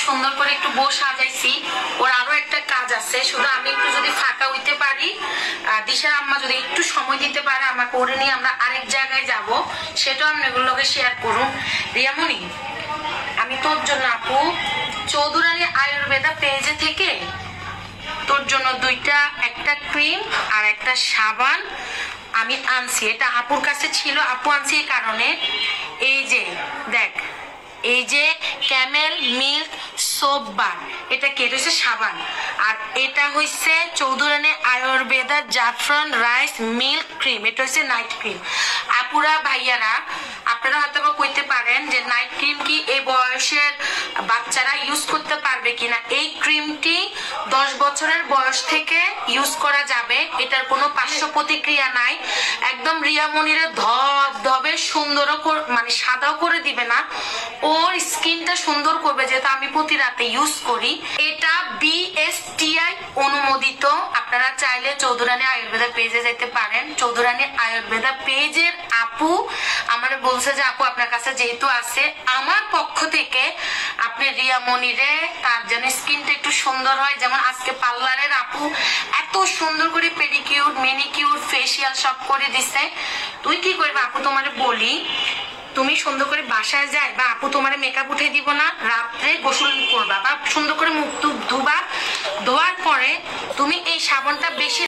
সুন্দর করে একটু বউ সাজাইছি। ওর আরো একটা কাজ আছে, শুধু আমি একটু যদি ফাঁকা হইতে পারি, দিশার আম্মা যদি একটু সময় দিতে পারে আমাকে, ওরে নিয়ে আমরা আরেক জায়গায় যাব, সেটাও আপনাগুলোকে শেয়ার করুন। রিয়ামণি, আমি তোর জন্য আপু চৌধুরানী আয়ুর্বেদা পেজে থেকে তোর জন্য একটা ক্রিম আর একটা সাবান আমি আনছি। এটা আপুর কাছে ছিল, আপু আনছি এই কারণে। এই যে দেখ, এই যে ক্যামেল মিল্ক সোপ বার, এটা কি? এটা হচ্ছে সাবান। আর এটা হচ্ছে চৌধুরানী আয়ুর্বেদা জাফরান রাইস মিল্ক ক্রিম, এটা হচ্ছে নাইট ক্রিম। আপুরা ভাইয়ারা, আপনারা হয়তো কইতে পারেন যে নাইট ক্রিম কি এই বয়সের বাচ্চারা ইউজ করতে পারবে কিনা। এই ক্রিমটি 10 বছরের বয়স থেকে ইউজ করা যাবে, এটার কোনো পার্শ্ব প্রতিক্রিয়া নাই। একদম রিয়ামণিরে ধবে সুন্দরও মানে সাদাও করে দিবে না, ওর স্কিনটা সুন্দর করবে, যেহেতু আমি প্রতি রাতে ইউজ করি। এটা BSTI অনুমোদিত। আপনারা চাইলে চৌধুরানী আয়ুর্বেদা পেজে যেতে পারেন। চৌধুরানী আয়ুর্বেদা পেজের আপু আমার বলছে যে আপু আপনার কাছে যেহেতু আছে, আমার পক্ষ থেকে আপনি রিয়ামণিরে তার যেন স্কিনটা একটু সুন্দর হয়, যেমন আজকে পার্লারের আপু এত সুন্দর করে পেডিকিউর মেনিকিউর ফেসিয়াল সব করে দিছে। তুই কি করবে আপু? তোমারে বলি, তুমি সুন্দর করে বাসায় যাই বা আপু তোমার মেকআপ উঠে দিব না, রাত্রে গোসল করবা বা সুন্দর করে মুখ ধুবা, ধোয়ার পরে তুমি এই সাবানটা বেশি